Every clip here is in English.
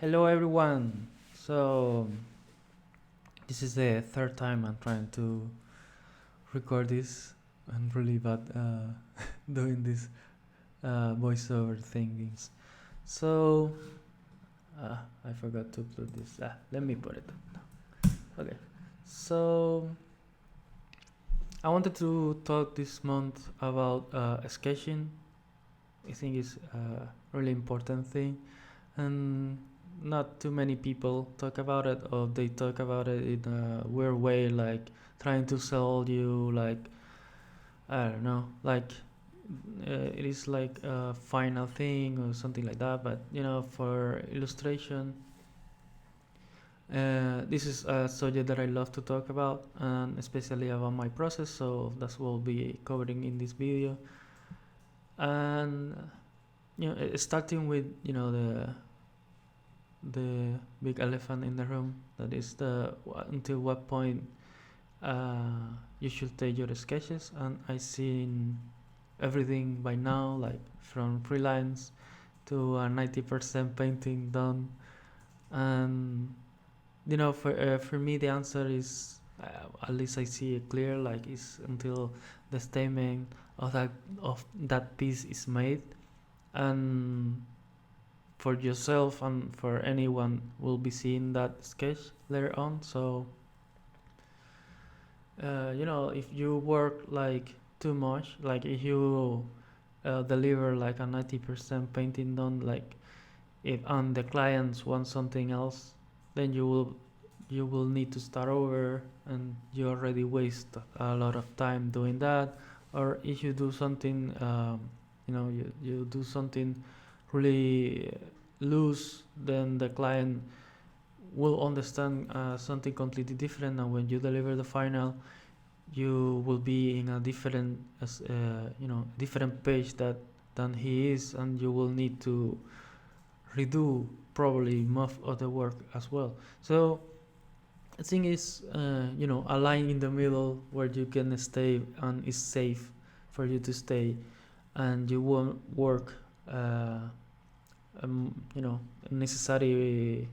Hello everyone. So this is the third time I'm trying to record this. I'm really bad doing this voiceover things. So I forgot to put this. Let me put it. Okay. So I wanted to talk this month about sketching. I think it's a really important thing, and not too many people talk about it, or they talk about it in a weird way, like trying to sell you, like I don't know, like it is like a final thing or something like that. But for illustration, this is a subject that I love to talk about, and especially about my process. So that's what we'll be covering in this video. And starting with the big elephant in the room, that is the until what point you should take your sketches. And I seen everything by now, like from freelance to a 90% painting done. And for me the answer is, at least I see it clear, like it's until the statement of that piece is made. And for yourself and for anyone will be seeing that sketch later on. So if you work like too much, like if you deliver like a 90% painting done, like if and the clients want something else, then you will need to start over, and you already waste a lot of time doing that. Or if you do something, you do something really loose, then the client will understand something completely different, and when you deliver the final, you will be in a different page than he is, and you will need to redo probably most of the work as well. So I think it's a line in the middle where you can stay and it's safe for you to stay, and you won't work necessary.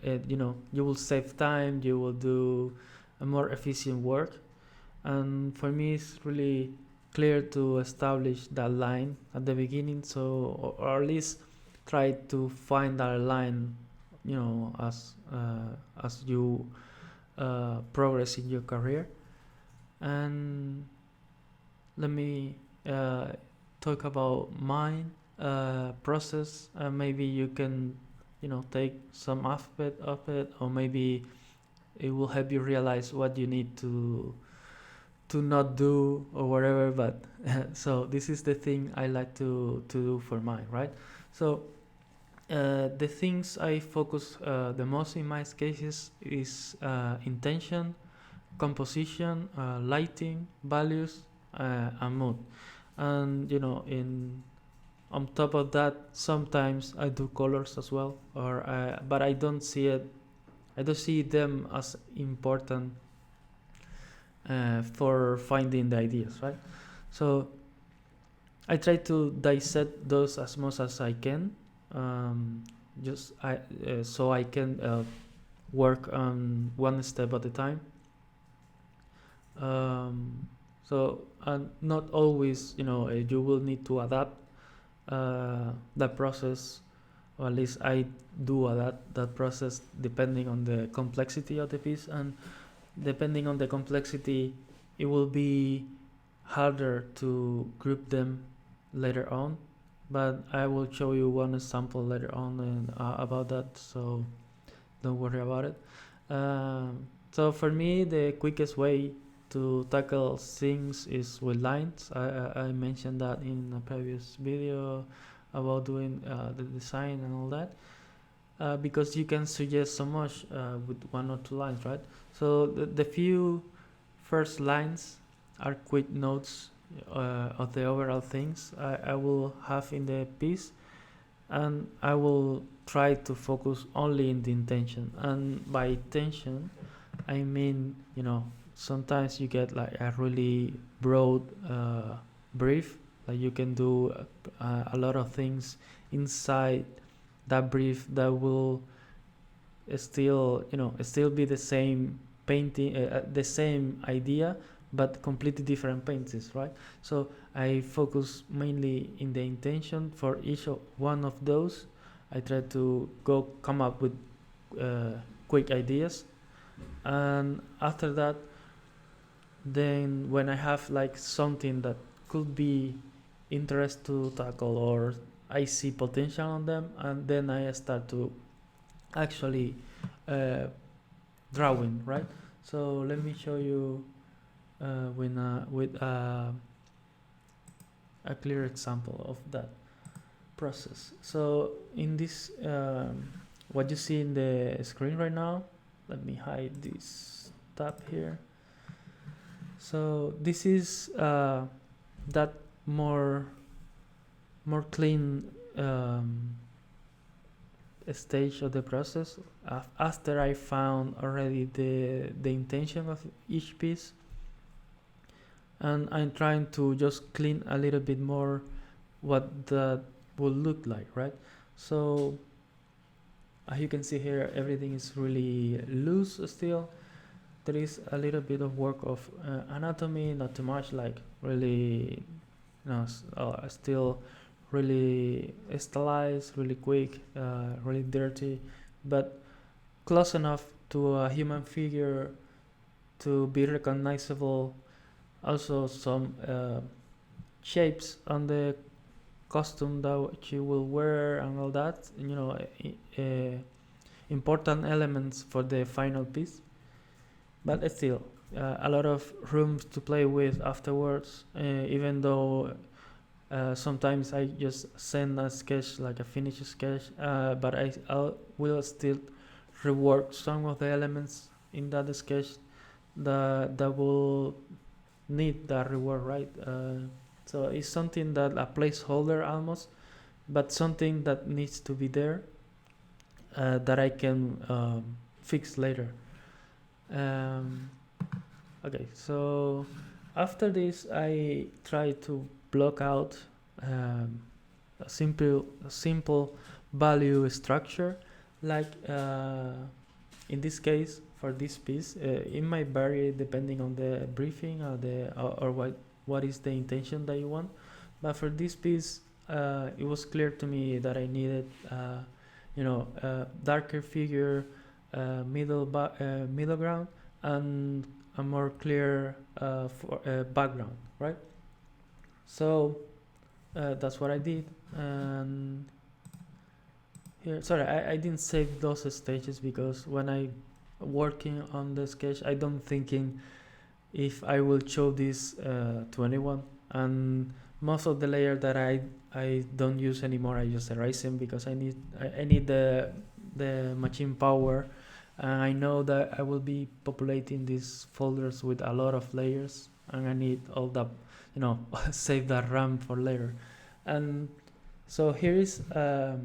You will save time, you will do a more efficient work. And for me it's really clear to establish that line at the beginning, so or at least try to find that line, as you progress in your career. And let me talk about mine process. Maybe you can take some aspect of it, or maybe it will help you realize what you need to not do or whatever. But so this is the thing I like to do for mine, right? So the things I focus the most in my sketches is intention, composition, lighting, values, and mood. And in on top of that, sometimes I do colors as well, or but I don't see it. I don't see them as important for finding the ideas, right? So I try to dissect those as much as I can, just so I can work on one step at a time. So not always, you will need to adapt that process, or at least I do adapt that process depending on the complexity of the piece. And depending on the complexity, it will be harder to group them later on. But I will show you one example later on about that, so don't worry about it. So for me, the quickest way to tackle things is with lines. I mentioned that in a previous video about doing the design and all that, because you can suggest so much with one or two lines, right? So the few first lines are quick notes of the overall things I will have in the piece, and I will try to focus only in the intention. And by intention, I mean, sometimes you get like a really broad brief, like you can do a lot of things inside that brief that will still be the same painting, the same idea, but completely different paintings, right? So I focus mainly in the intention for each one of those. I try to come up with quick ideas, and after that, then when I have like something that could be interest to tackle, or I see potential on them, and then I start to actually uh, drawing, right? So let me show you with a clear example of that process. So in this, what you see in the screen right now, let me hide this tab here. So this is that more clean stage of the process after I found already the intention of each piece, and I'm trying to just clean a little bit more what that will look like, right? So as you can see here, everything is really loose still. There is a little bit of work of anatomy, not too much, like really, still really stylized, really quick, really dirty, but close enough to a human figure to be recognizable. Also, some shapes on the costume that she will wear and all that, important elements for the final piece. But still, a lot of room to play with afterwards, even though sometimes I just send a sketch, like a finished sketch, but I will still rework some of the elements in that sketch that will need that reward, right? So it's something that a placeholder almost, but something that needs to be there, that I can fix later. Okay, so after this, I try to block out a simple value structure, like in this case for this piece. It might vary depending on the briefing or what is the intention that you want, but for this piece, it was clear to me that I needed darker figure, middle ground, and a more clear background, right? So that's what I did. And here, sorry, I didn't save those stages because when I working on the sketch, I don't thinking if I will show this to anyone. And most of the layer that I don't use anymore, I just erase them because I need the machine power, and I know that I will be populating these folders with a lot of layers, and I need all that, save that RAM for later. And so here is a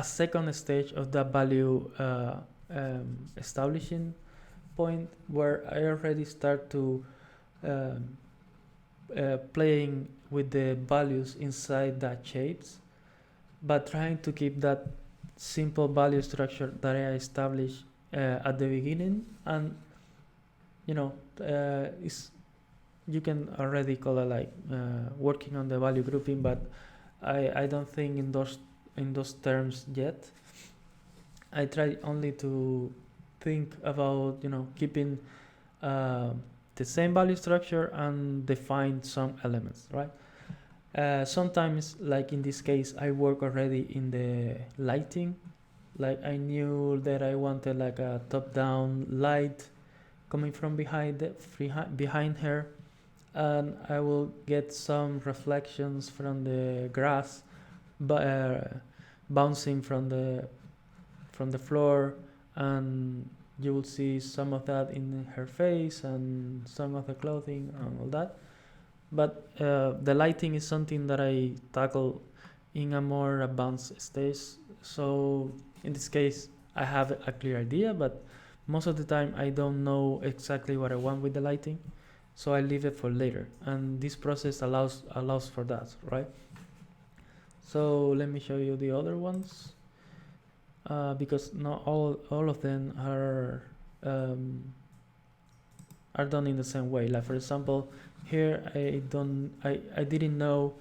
second stage of the value establishing point, where I already start to playing with the values inside that shapes, but trying to keep that simple value structure that I established at the beginning. And it's, you can already call it like working on the value grouping, but I don't think in those terms yet. I try only to think about keeping the same value structure and define some elements, right? Sometimes, like in this case, I work already in the lighting. Like I knew that I wanted like a top-down light coming from behind her, and I will get some reflections from the grass, bouncing from the floor, and you will see some of that in her face and some of the clothing and all that. But the lighting is something that I tackle in a more advanced stage. So in this case, I have a clear idea, but most of the time I don't know exactly what I want with the lighting, so I leave it for later. And this process allows for that, right? So let me show you the other ones, because not all of them are done in the same way. Like for example, here I didn't know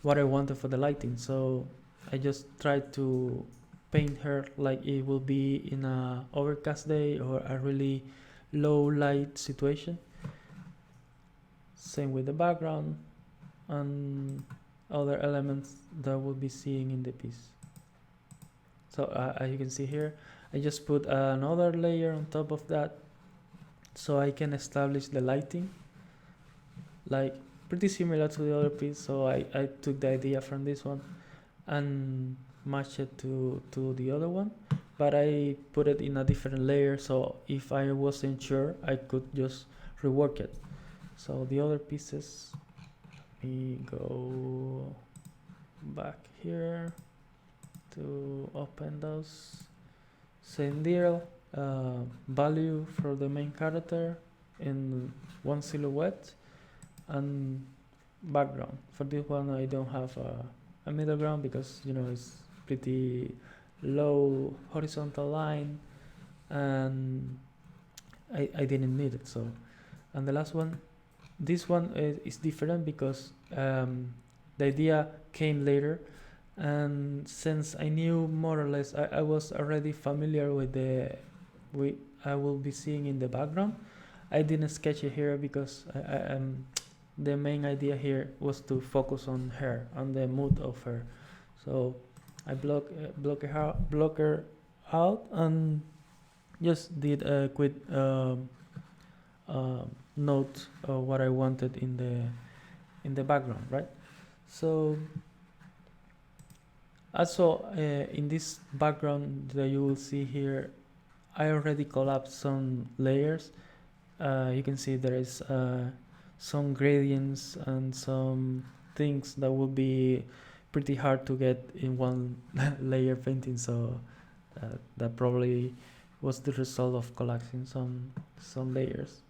what I wanted for the lighting, so I just tried to paint her like it will be in a overcast day or a really low light situation. Same with the background and other elements that we'll be seeing in the piece. So as you can see here, I just put another layer on top of that so I can establish the lighting, like pretty similar to the other piece. So I took the idea from this one and matched it to the other one, but I put it in a different layer, so if I wasn't sure I could just rework it. So the other pieces, we go back here to open those. Same deal, value for the main character in one silhouette, and background. For this one I don't have a middle ground because it's pretty low horizontal line and I didn't need it. So, and the last one, this one is different because the idea came later, and since I knew more or less, I was already familiar with I will be seeing in the background. I didn't sketch it here because the main idea here was to focus on her, on the mood of her. So I block her out and just did a quick note of what I wanted in the background, right? So also in this background that you will see here, I already collapsed some layers. You can see there is some gradients and some things that will be pretty hard to get in one layer painting, so that probably was the result of collapsing some layers.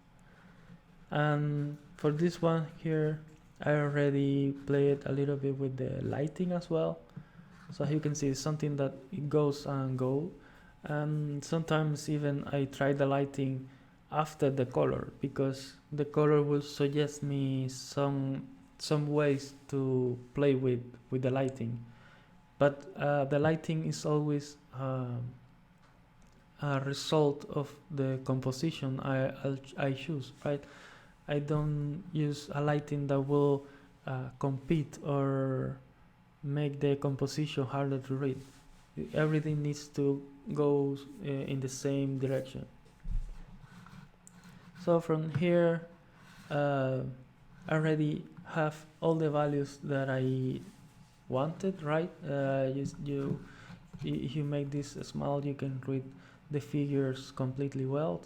And for this one here, I already played a little bit with the lighting as well. So you can see it's something that it goes and go, and sometimes even I try the lighting after the color because the color will suggest me some ways to play with the lighting. But the lighting is always a result of the composition I choose, right? I don't use a lighting that will compete or make the composition harder to read. Everything needs to go in the same direction. So from here, I already have all the values that I wanted, right? If you make this small, you can read the figures completely well.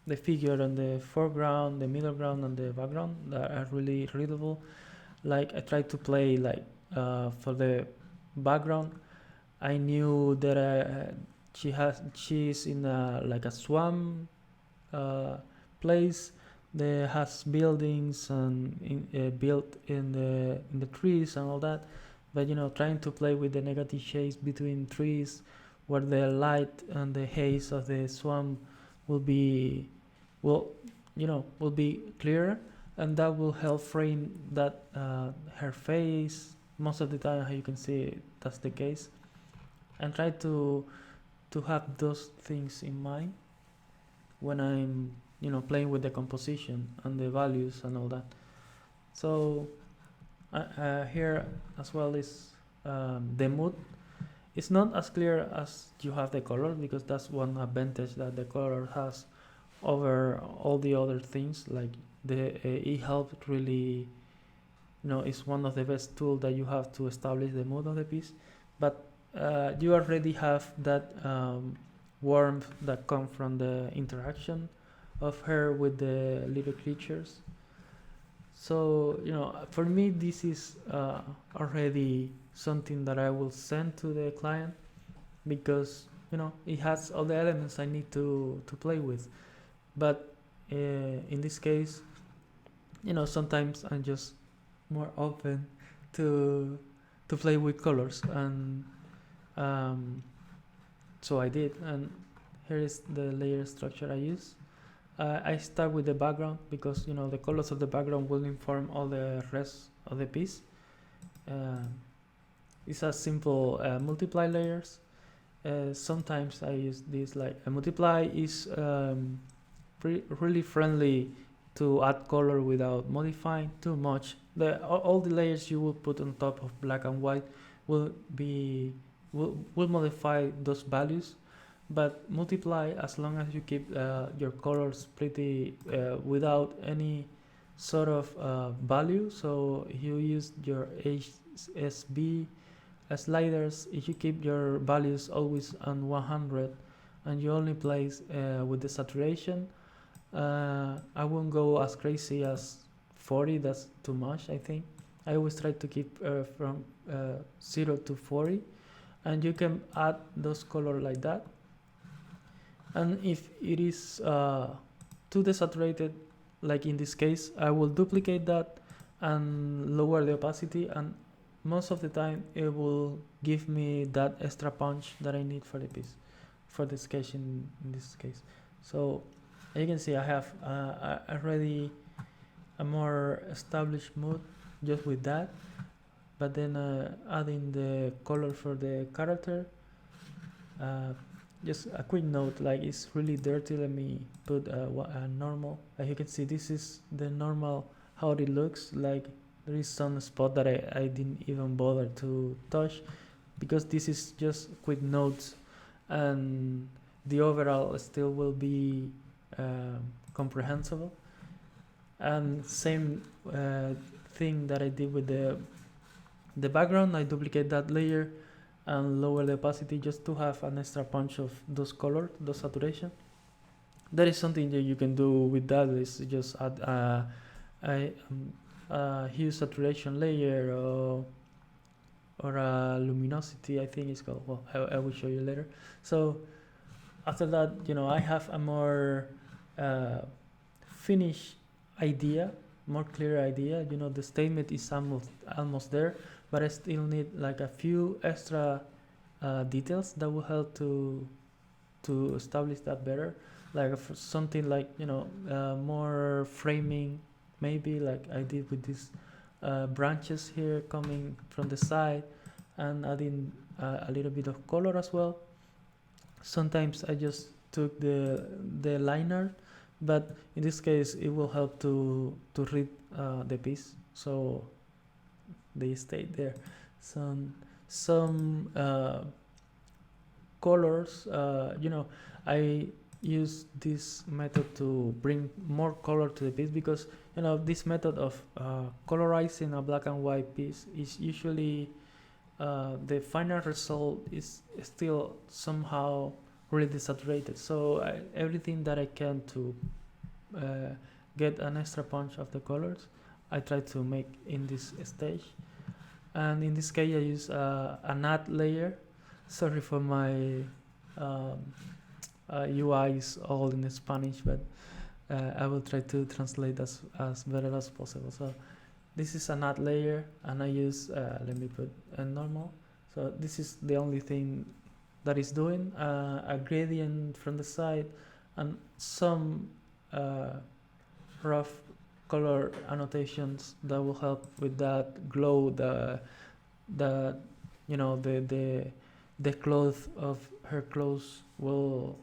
The figure on the foreground, the middle ground, and the background that are really readable. Like I tried to play like for the background, I knew that she's in like a swamp place that has buildings and built in the trees and all that. But trying to play with the negative shades between trees, where the light and the haze of the swamp will be clearer, and that will help frame that her face. Most of the time, how you can see that's the case, and try to have those things in mind when I'm playing with the composition and the values and all that. So here as well is the mood. It's not as clear as you have the color, because that's one advantage that the color has over all the other things. Like it helped really, it's one of the best tools that you have to establish the mood of the piece. But you already have that warmth that comes from the interaction of her with the little creatures. So for me, this is already something that I will send to the client, because it has all the elements I need to play with. But in this case, sometimes I'm just more open to play with colors, and um, so I did. And here is the layer structure I use. I start with the background because the colors of the background will inform all the rest of the piece. It's a simple multiply layers. Sometimes I use this, like a multiply is really friendly to add color without modifying too much. All the layers you will put on top of black and white will modify those values, but multiply, as long as you keep your colors pretty without any sort of value. So if you use your HSB sliders, if you keep your values always on 100 and you only play with the saturation, I won't go as crazy as 40. That's too much, I think. I always try to keep from 0 to 40, and you can add those colors like that. And if it is too desaturated, like in this case, I will duplicate that and lower the opacity, and most of the time it will give me that extra punch that I need for the piece, for the sketch in this case. So you can see I have already a more established mood just with that, but then adding the color for the character. Just a quick note, like it's really dirty. Let me put a normal. As you can see, this is the normal how it looks like. There is some spot that I didn't even bother to touch because this is just quick notes, and the overall still will be comprehensible. And same thing that I did with the background, I duplicate that layer and lower the opacity just to have an extra punch of those colors, those saturation. That is something that you can do with that, is just add a hue saturation layer or a luminosity, I think it's called. Well, I will show you later. So after that, I have a more finished idea, more clear idea. The statement is almost there, but I still need like a few extra details that will help to establish that better, like something like more framing, maybe like I did with these branches here coming from the side, and adding a little bit of color as well. Sometimes I just took the liner, but in this case it will help to read the piece, so they stayed there. Some colors, I use this method to bring more color to the piece, because this method of colorizing a black and white piece is usually the final result is still somehow really desaturated. So everything that I can to get an extra punch of the colors, I try to make in this stage. And in this case I use an add layer. Sorry for my UI is all in Spanish, but I will try to translate as better as possible. So this is an add layer, and I use let me put a normal. So this is the only thing that is doing a gradient from the side, and some rough color annotations that will help with that glow, the cloth of her clothes will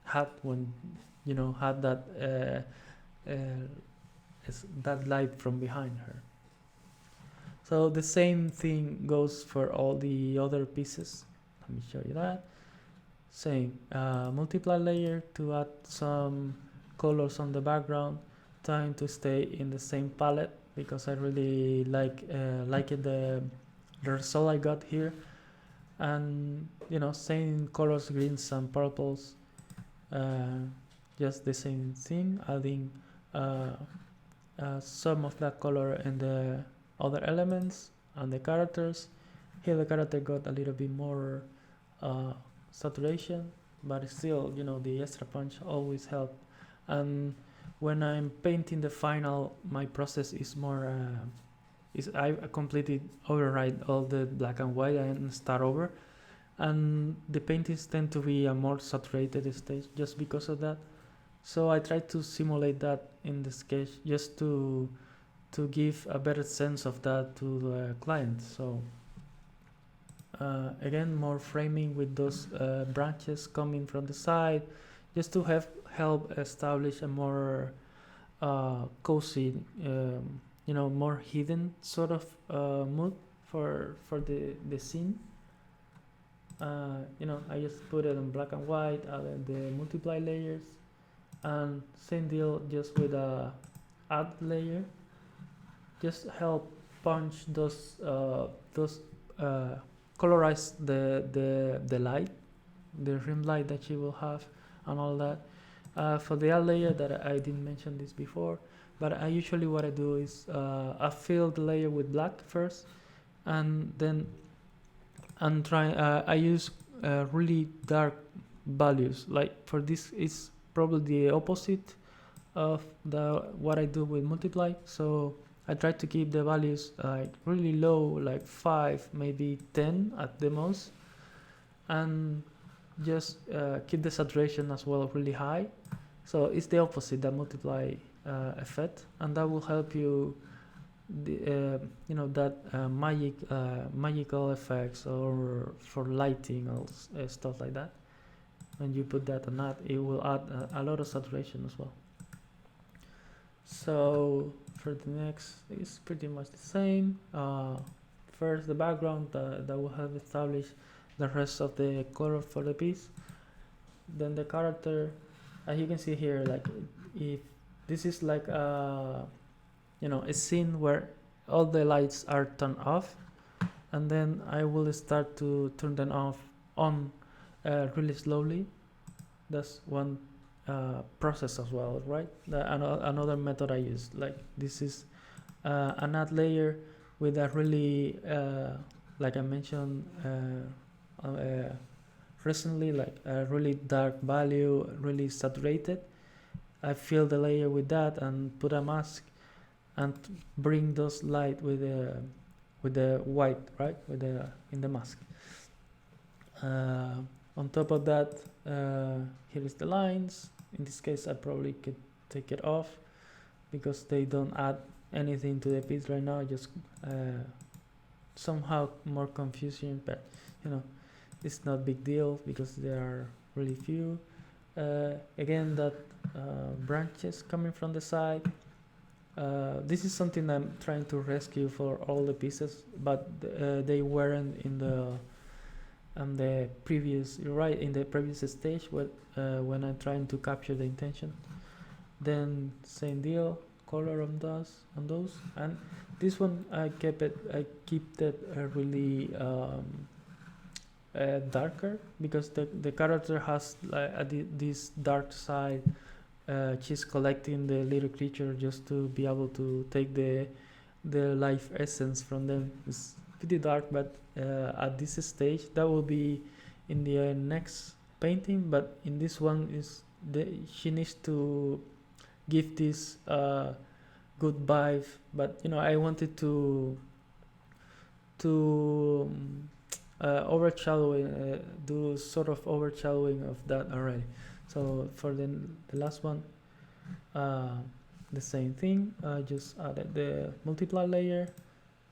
have when had that that light from behind her. So the same thing goes for all the other pieces. Let me show you that. Same multiply layer to add some colors on the background, trying to stay in the same palette because I really like it, the result I got here. And same colors, greens and purples, just the same thing, adding some of that color in the other elements and the characters. Here the character got a little bit more saturation, but still the extra punch always help. And when I'm painting the final, my process is more is I completely override all the black and white and start over, and the paintings tend to be a more saturated stage just because of that. So I try to simulate that in the sketch just to give a better sense of that to the client. So again, more framing with those branches coming from the side, just to help establish a more cozy, more hidden sort of mood for the scene. I just put it in black and white, added the multiply layers, and same deal just with a add layer. Just help punch those colorize the light, the rim light that you will have, and all that. For the add layer, that I didn't mention this before, but I usually what I do is I fill the layer with black first, and then I use really dark values. Like for this, it's probably the opposite of what I do with multiply. So I try to keep the values like really low, like 5, maybe 10 at the most, and just keep the saturation as well really high. So it's the opposite, the multiply effect, and that will help you that magical effects or for lighting or stuff like that. When you put that on that, it will add a lot of saturation as well. So for the next, it's pretty much the same. First, the background that will help establish the rest of the color for the piece. Then the character, as you can see here, like if this is like a scene where all the lights are turned off, and then I will start to turn them on really slowly. That's one process as well, right? Another method I use, like this is an add layer with a really like I mentioned recently, like a really dark value, really saturated. I fill the layer with that and put a mask and bring those light with the white, right, in the mask. On top of that, here is the lines. In this case, I probably could take it off because they don't add anything to the piece right now. Just somehow more confusing, but it's not big deal because there are really few. Again, that branches coming from the side. This is something I'm trying to rescue for all the pieces, but they weren't in the previous stage when I'm trying to capture the intention. Then same deal, color on those, and this one I keep that really darker because the character has this dark side. She's collecting the little creature just to be able to take the life essence from them. It's pretty dark, but at this stage that will be in the next painting, but in this one she needs to give this good vibe, but I wanted to overshadowing, do sort of overshadowing of that already. So for the last one, the same thing. Just added the multiply layer,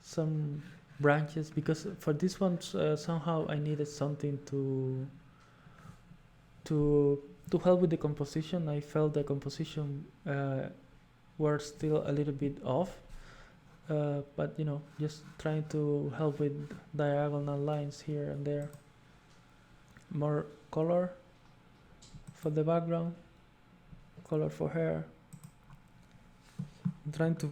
some branches, because for this one somehow I needed something to help with the composition. I felt the composition were still a little bit off, but just trying to help with diagonal lines here and there. More color for the background, color for hair. I'm trying to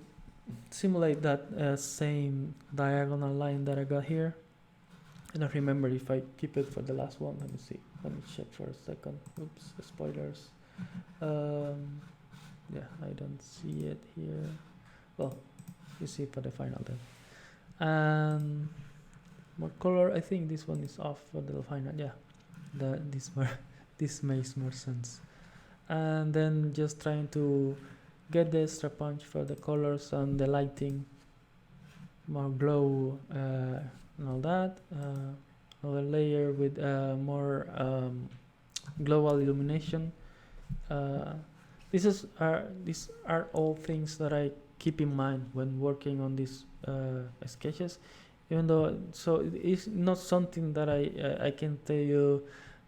simulate that same diagonal line that I got here. I don't remember if I keep it for the last one. Let me see. Let me check for a second. Oops, spoilers. Yeah, I don't see it here. Well, you see it for the final then. And more color. I think this one is off for the final. Yeah, this makes more sense. And then just trying to get the extra punch for the colors and the lighting. more glow and all that. Another layer with more global illumination. Uh, these are all things that I keep in mind when working on these sketches. Even though, so it is not something that I can tell you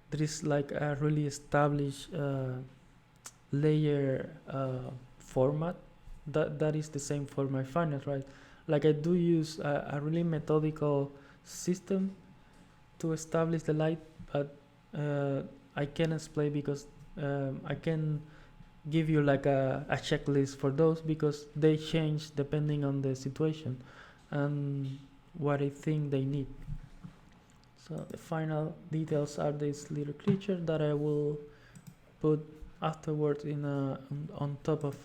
there is like a really established layer format that is the same for my finance, right? Like I do use a really methodical system to establish the light, but I can explain because I can give you like a checklist for those because they change depending on the situation and what I think they need. So the final details are this little creature that I will put afterwards in on top of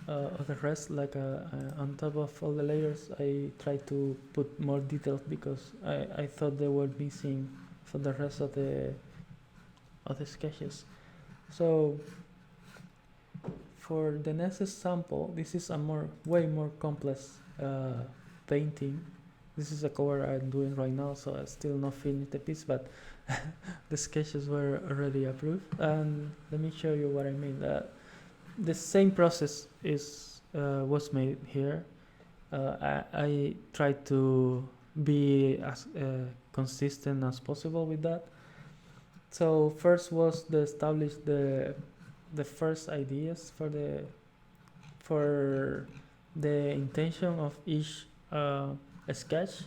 the rest, like on top of all the layers. I try to put more details because I thought they were missing for the rest of the sketches. So for the next example, this is a way more complex painting. This is a cover I'm doing right now, so I still not finished the piece, but the sketches were already approved. And let me show you what I mean. The same process was made here. I tried to be as consistent as possible with that. So first was to establish the first ideas for the intention of each sketch.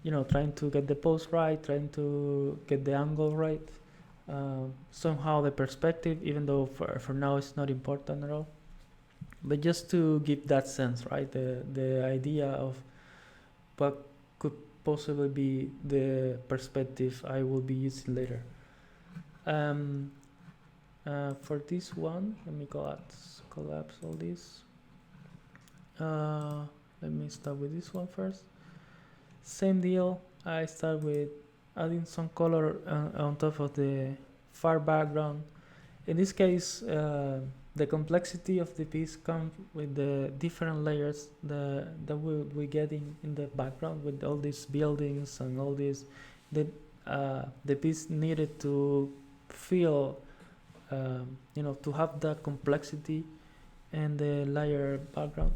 You know, trying to get the pose right, trying to get the angle right. Somehow the perspective, even though for now it's not important at all, but just to give that sense, right? The idea of what could possibly be the perspective I will be using later. For this one, let me collapse all this. Let me start with this one first. Same deal. I start with adding some color on top of the far background. In this case, the complexity of the piece comes with the different layers that we get in the background with all these buildings and all this. The piece needed to feel, to have that complexity and the layer background.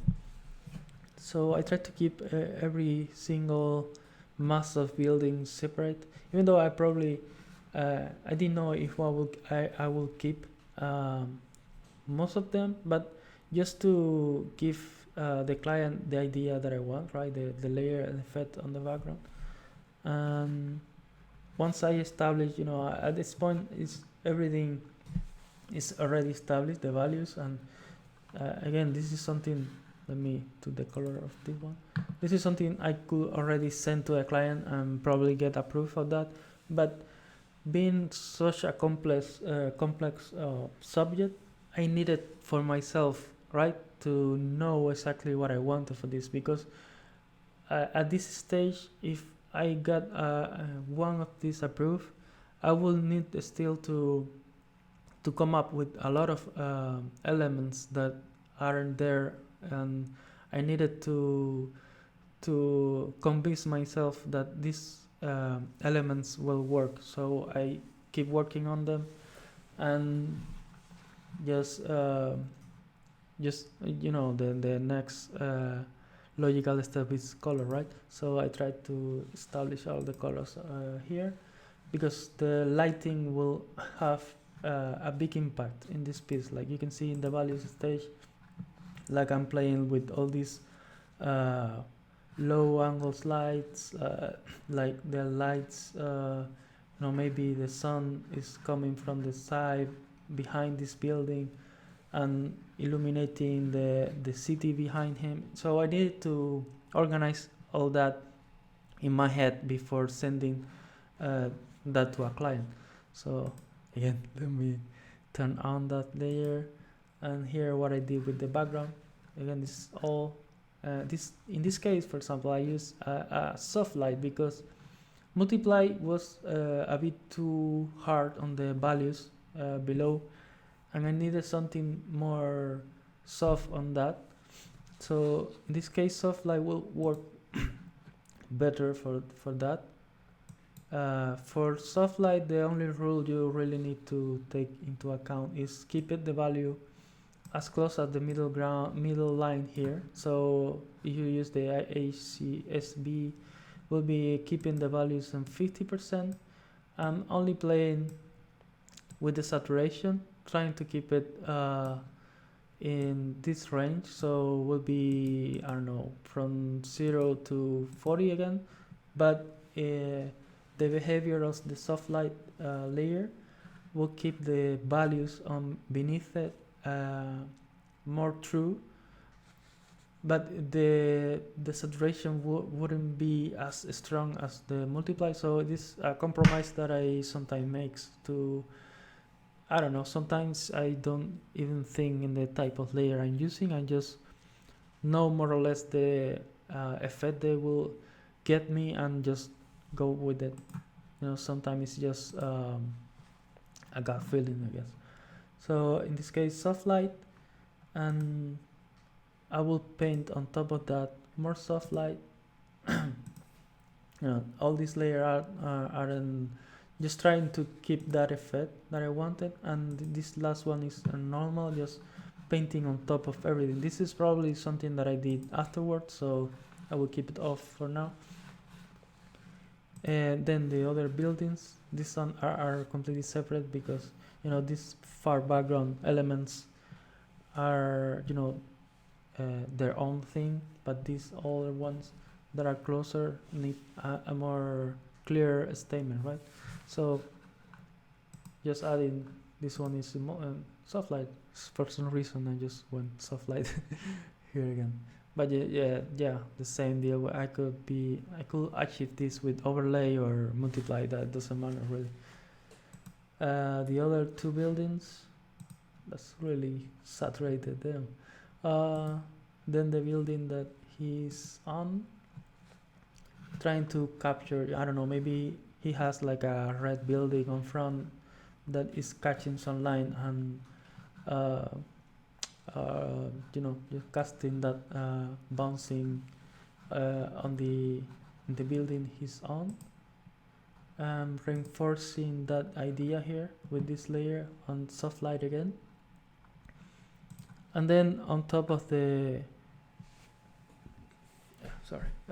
So I try to keep every single mass of buildings separate, even though I probably I didn't know if I will keep most of them, but just to give the client the idea that I want, right? The layer and effect on the background. And once I establish, at this point everything is already established, the values, and again, this is something. Let me do the color of this one. This is something I could already send to a client and probably get approved of that. But being such a complex subject, I needed for myself, right, to know exactly what I wanted for this, because at this stage, if I got one of these approved, I will need still to come up with a lot of elements that aren't there, and I needed to convince myself that these elements will work. So I keep working on them, and just the next logical step is color, right? So I try to establish all the colors here, because the lighting will have a big impact in this piece. Like you can see in the values stage, like I'm playing with all these low angles lights, like the lights, maybe the sun is coming from the side behind this building and illuminating the city behind him. So I needed to organize all that in my head before sending that to a client. So again, let me turn on that layer, and here what I did with the background. Again, this is all in this case, for example, I use a soft light because multiply was a bit too hard on the values below, and I needed something more soft on that. So in this case, soft light will work better for that. For soft light, the only rule you really need to take into account is keep it the value as close as the middle line here. So if you use the IHCSB, we'll be keeping the values on 50% and only playing with the saturation, trying to keep it in this range. So will be, I don't know, from 0 to 40 again, but the behavior of the soft light layer will keep the values on beneath it more true, but the saturation wouldn't be as strong as the multiply. So this is a compromise that I sometimes makes to, I don't know, sometimes I don't even think in the type of layer I'm using. I just know more or less the effect they will get me and just go with it. You know, sometimes it's just a gut feeling, I guess. So in this case, soft light, and I will paint on top of that more soft light. You know, all these layers are in just trying to keep that effect that I wanted, and this last one is a normal, just painting on top of everything. This is probably something that I did afterwards, so I will keep it off for now. And then the other buildings, these one are completely separate because, you know, these far background elements are, you know, their own thing, but these other ones that are closer need a more clear statement, right? So just adding this one is soft light. For some reason I just went soft light here again. But yeah, the same deal. I could achieve this with overlay or multiply. That doesn't matter really. The other two buildings, that's really saturated them. Then the building that he's on, trying to capture, I don't know, maybe he has like a red building on front that is catching some line and you know, just casting that bouncing on the building he's on. Reinforcing that idea here with this layer on soft light again, and then on top of the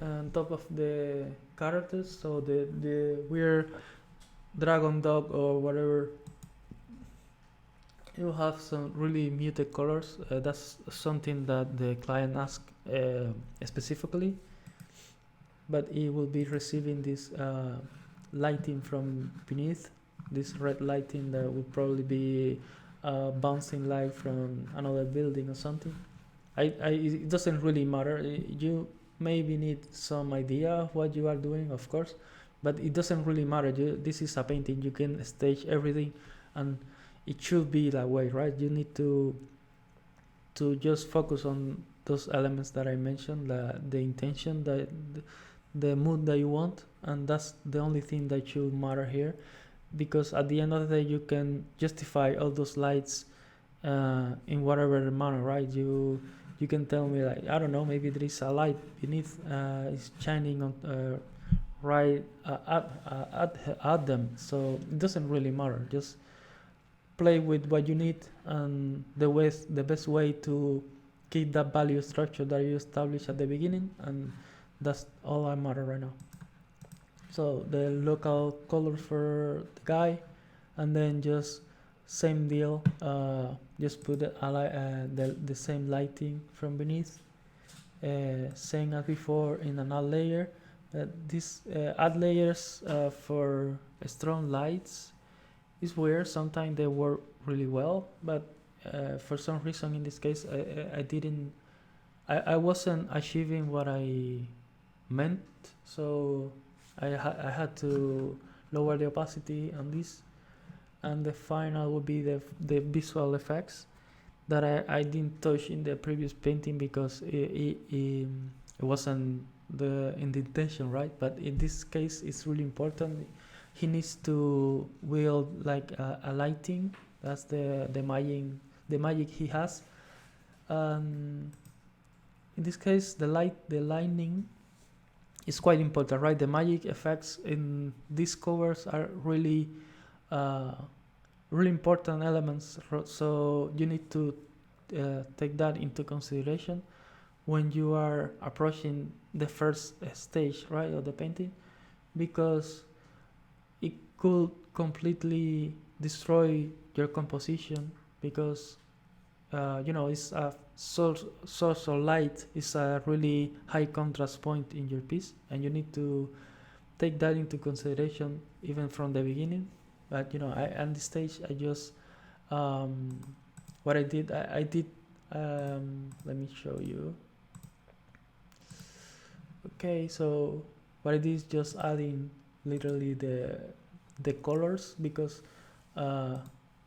on top of the characters, so the weird dragon dog or whatever, you have some really muted colors. That's something that the client asked specifically, but it will be receiving this lighting from beneath, this red lighting that would probably be bouncing light from another building or something. It doesn't really matter. You maybe need some idea of what you are doing, of course, but it doesn't really matter. This is a painting. You can stage everything, and it should be that way, right? You need to just focus on those elements that I mentioned, the intention, the mood that you want, and that's the only thing that should matter here, because at the end of the day you can justify all those lights in whatever manner, right? You can tell me, like, I don't know, maybe there is a light beneath, it's shining on right at them, so it doesn't really matter. Just play with what you need, and the best way to keep that value structure that you established at the beginning, and that's all that matter right now. So the local color for the guy, and then just same deal, just put the same lighting from beneath, same as before in an add layer. These add layers for strong lights is weird. Sometimes they work really well, but for some reason in this case I wasn't achieving what I meant, so I had to lower the opacity on this, and the final would be the visual effects that I didn't touch in the previous painting because it wasn't in the intention, right? But in this case it's really important. He needs to wield like a lighting. That's the magic he has. in this case, the lighting is quite important, right? The magic effects in these covers are really uh, really important elements. So you need to take that into consideration when you are approaching the first stage, right, of the painting, because it could completely destroy your composition, because it's a source of light is a really high contrast point in your piece, and you need to take that into consideration even from the beginning. But at this stage, I just what I did. Let me show you. Okay, so what I did is just adding literally the colors, because uh,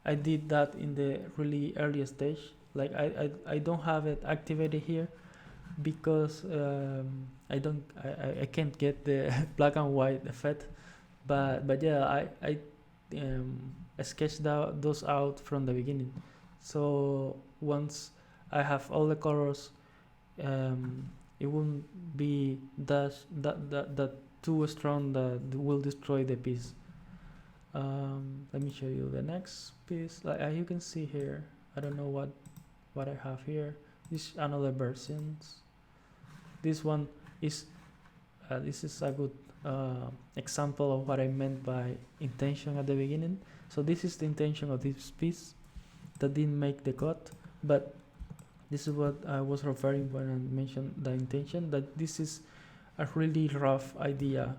I did that in the really early stage. Like I don't have it activated here because I can't get the black and white effect. But yeah, I sketched those out from the beginning. So once I have all the colors, it won't be that too strong that will destroy the piece. Let me show you the next piece. Like you can see here, I don't know what I have here. This is another versions. This one is this is a good example of what I meant by intention at the beginning. So this is the intention of this piece that didn't make the cut, but this is what I was referring when I mentioned the intention, that this is a really rough idea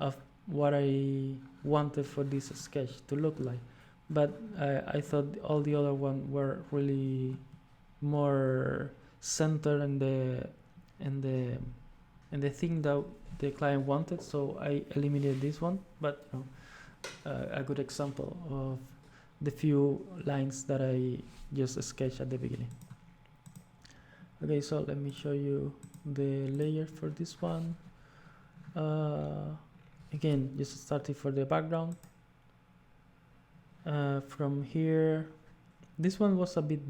of what I wanted for this sketch to look like. But I thought all the other ones were really more centered in the thing that the client wanted, so I eliminated this one. But a good example of the few lines that I just sketched at the beginning. Okay, so let me show you the layer for this one. Again, just starting for the background. From here, this one was a bit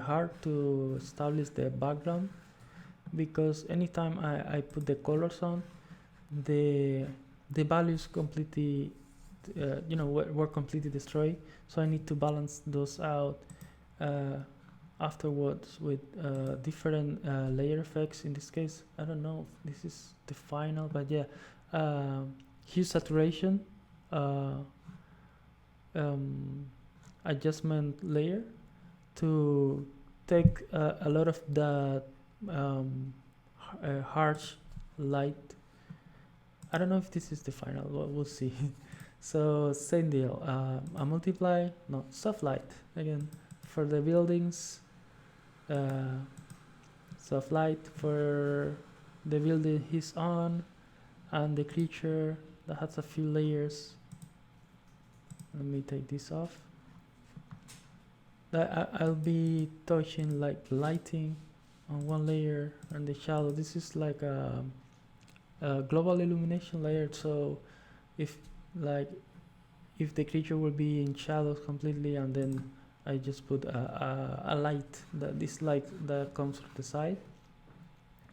hard to establish the background, because anytime I put the colors on, the values completely were completely destroyed, so I need to balance those out afterwards with different layer effects. In this case, I don't know if this is the final, but yeah, hue saturation, adjustment layer, to take a lot of the harsh light. I don't know if this is the final, we'll see. So same deal, a multiply, no, soft light again for the buildings, soft light for the building he's on, and the creature that has a few layers. Let me take this off. I'll be touching like lighting on one layer, and the shadow. This is like a global illumination layer. So if the creature will be in shadows completely, and then I just put a light, this light that comes from the side.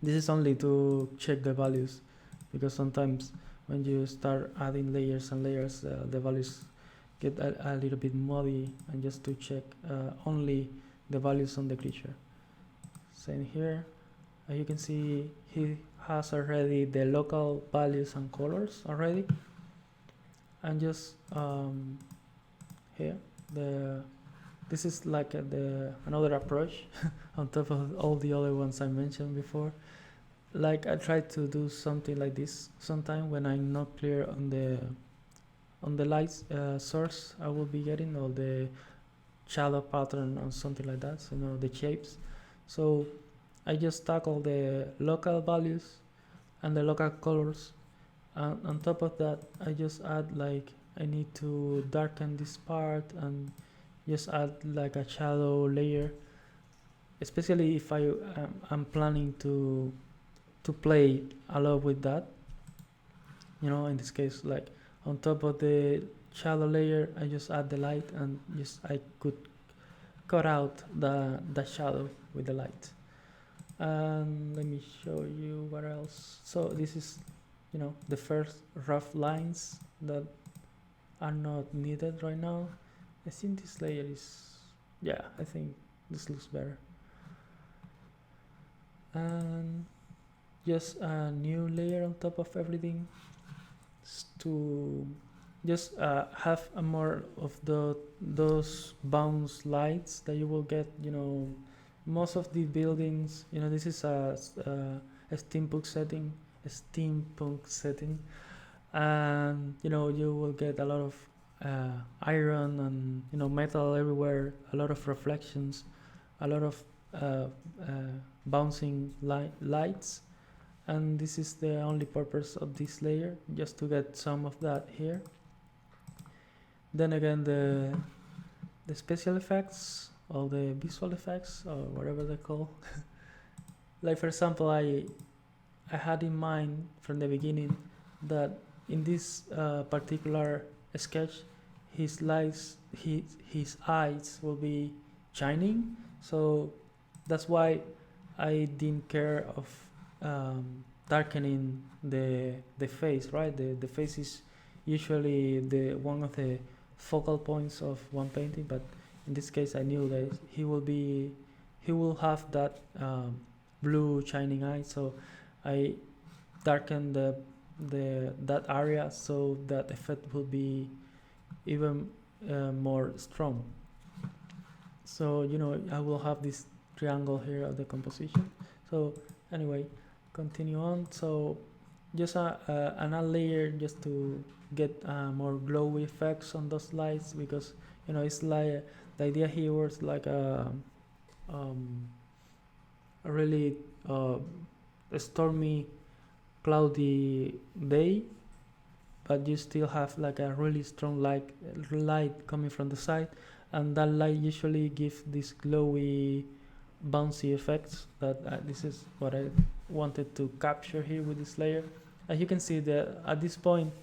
This is only to check the values, because sometimes when you start adding layers and layers, the values get a little bit muddy, and just to check only the values on the creature. Same here. You can see he has already the local values and colors already, and just here this is like another approach on top of all the other ones I mentioned before. Like I try to do something like this sometime when I'm not clear on the light source I will be getting, or the shadow pattern or something like that, so the shapes. So I just tackle the local values and the local colors, and on top of that I just add, like, I need to darken this part and just add like a shadow layer, especially if I'm planning to play a lot with that. In this case, like, on top of the shadow layer I just add the light, and just I could cut out the shadow with the light. And let me show you what else. So this is, you know, the first rough lines that are not needed right now. I think this layer is, yeah, I think this looks better. And just a new layer on top of everything to just have a more of those bounce lights that you will get, you know, most of the buildings, you know, this is a steampunk setting, and you know, you will get a lot of iron and, you know, metal everywhere, a lot of reflections, a lot of uh, uh, bouncing lights, and this is the only purpose of this layer, just to get some of that here. Then again, the special effects or the visual effects or whatever they call. Like for example, I had in mind from the beginning that in this particular sketch, his eyes will be shining. So that's why I didn't care of darkening the face. Right, the face is usually the one of the focal points of one painting, but in this case, I knew that he will have that blue shining eye. So I darken the that area so that effect will be even more strong. So you know, I will have this triangle here of the composition. So anyway, continue on. So just another layer just to get more glowy effects on those lights, because you know, it's like the idea here was like um, a really a stormy, cloudy day, but you still have like a really strong light coming from the side, and that light usually gives this glowy, bouncy effects. That this is what I wanted to capture here with this layer. As you can see, that at this point,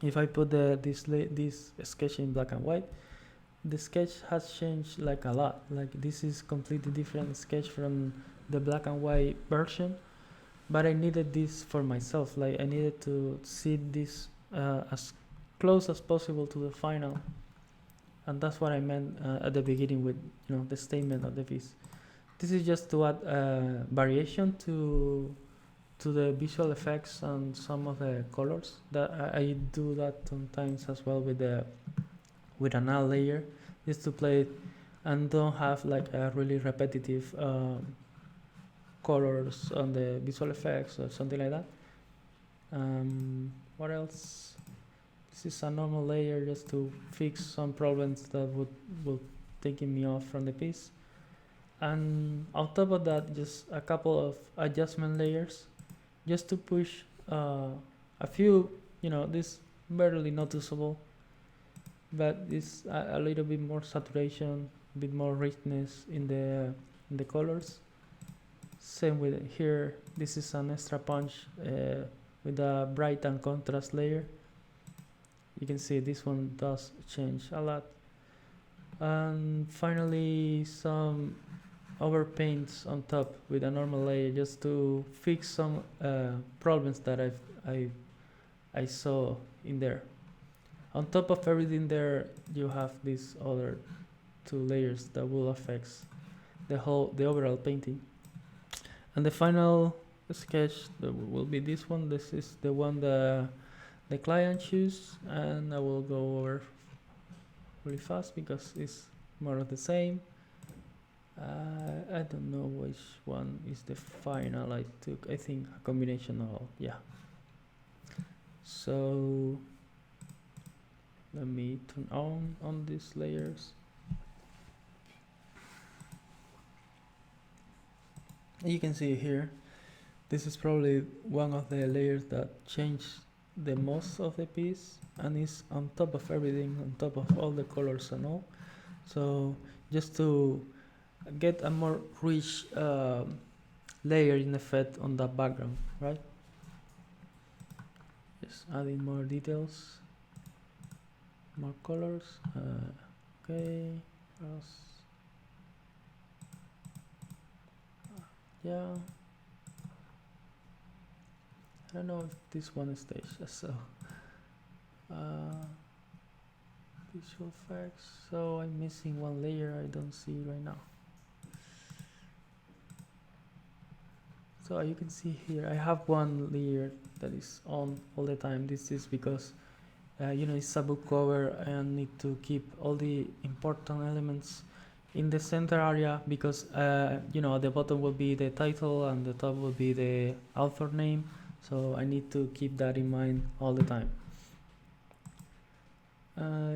if I put this sketch in black and white, the sketch has changed like a lot. Like this is completely different sketch from the black and white version, but I needed this for myself. Like I needed to see this as close as possible to the final, and that's what I meant at the beginning with, you know, the statement of the piece. This is just to add variation to the visual effects and some of the colors. That I do that sometimes as well with another layer, just to play it and don't have like a really repetitive colors on the visual effects or something like that. What else? This is a normal layer just to fix some problems that would taking me off from the piece. And on top of that, just a couple of adjustment layers, just to push a few, you know, this barely noticeable, but it's a little bit more saturation, a bit more richness in the colors. Same with here. This is an extra punch with a bright and contrast layer. You can see this one does change a lot. And finally, some overpaints on top with a normal layer, just to fix some problems that I saw in there. On top of everything there, you have these other two layers that will affect the overall painting. And the final sketch will be this one. This is the one the client choose, and I will go over really fast because it's more of the same. I don't know which one is the final I took. I think a combination of all. Yeah. So let me turn on these layers. You can see here, this is probably one of the layers that changed the most of the piece, and is on top of everything, on top of all the colors and all. So just to get a more rich layer in effect on that background, right? Just adding more details, more colors. Okay, yeah, I don't know if this one stays. So uh, visual effects. So I'm missing one layer I don't see right now. So you can see here I have one layer that is on all the time. This is because it's a book cover and need to keep all the important elements in the center area because at the bottom will be the title and the top will be the author name, so I need to keep that in mind all the time.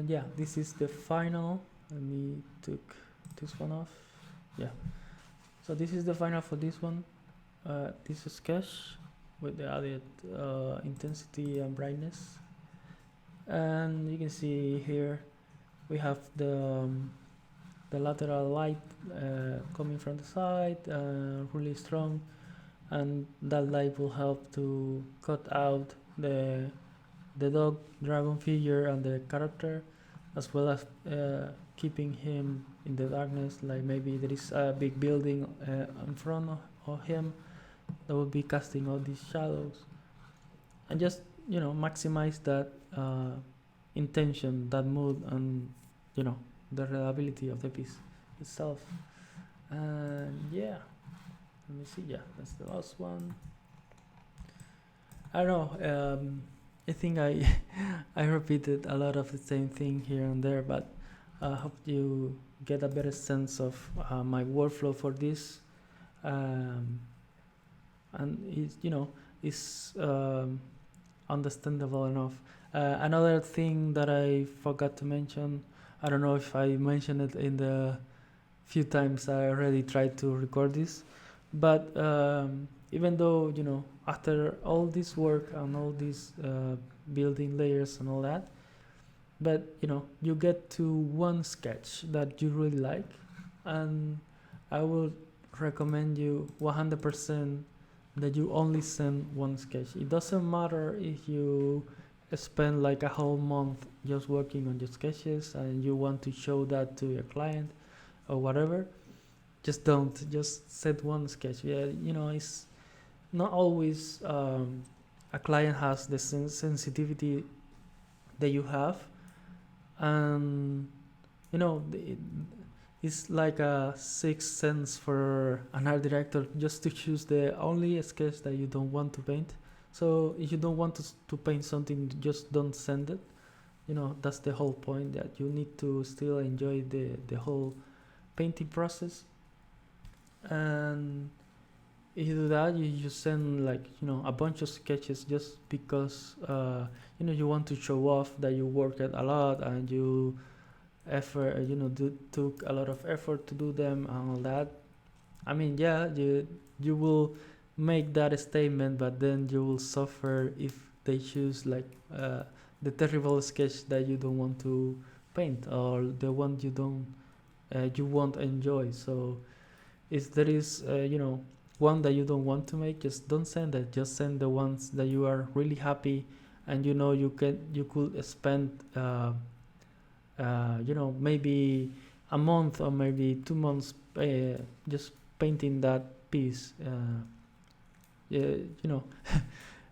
Yeah, this is the final. Let me took this one off. Yeah, so this is the final for this one. This is sketch with the added intensity and brightness, and you can see here we have the lateral light coming from the side, really strong, and that light will help to cut out the dog dragon figure and the character, as well as keeping him in the darkness, like maybe there is a big building in front of him that will be casting all these shadows, and just maximize that intention, that mood, and the reliability of the piece itself. And yeah, let me see. Yeah, that's the last one. I don't know. I think I I repeated a lot of the same thing here and there, but I hope you get a better sense of my workflow for this. And it's understandable enough. Another thing that I forgot to mention, I don't know if I mentioned it in the few times I already tried to record this, but even though after all this work and all these building layers and all that, but you get to one sketch that you really like, and I would recommend you 100% that you only send one sketch. It doesn't matter if you spend like a whole month just working on your sketches and you want to show that to your client or whatever. Just don't. Just send one sketch. Yeah, it's not always a client has the sensitivity that you have, and it's like a sixth sense for an art director just to choose the only sketch that you don't want to paint. So if you don't want to paint something, just don't send it. That's the whole point, that you need to still enjoy the whole painting process. And if you do that, you send like a bunch of sketches just because you want to show off that you worked a lot and you took a lot of effort to do them and all that. I mean, yeah, you will make that statement, but then you will suffer if they choose like the terrible sketch that you don't want to paint, or the one you won't enjoy. So if there is one that you don't want to make, just don't send it. Just send the ones that you are really happy, and you could spend maybe a month or maybe 2 months just painting that piece. Yeah,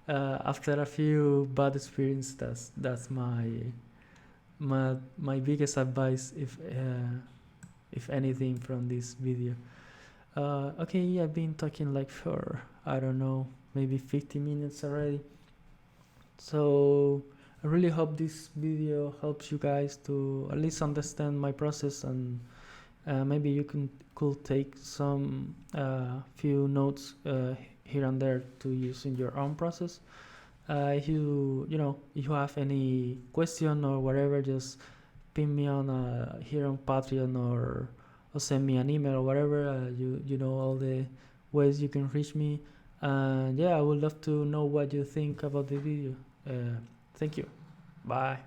after a few bad experiences, that's my biggest advice, if anything, from this video. Okay, I've been talking like for, I don't know, maybe 50 minutes already. So I really hope this video helps you guys to at least understand my process, and maybe you could take some few notes here and there to use in your own process. If you have any question or whatever, just pin me on here on Patreon, or send me an email or whatever. You know all the ways you can reach me. And yeah, I would love to know what you think about the video. Thank you. Bye.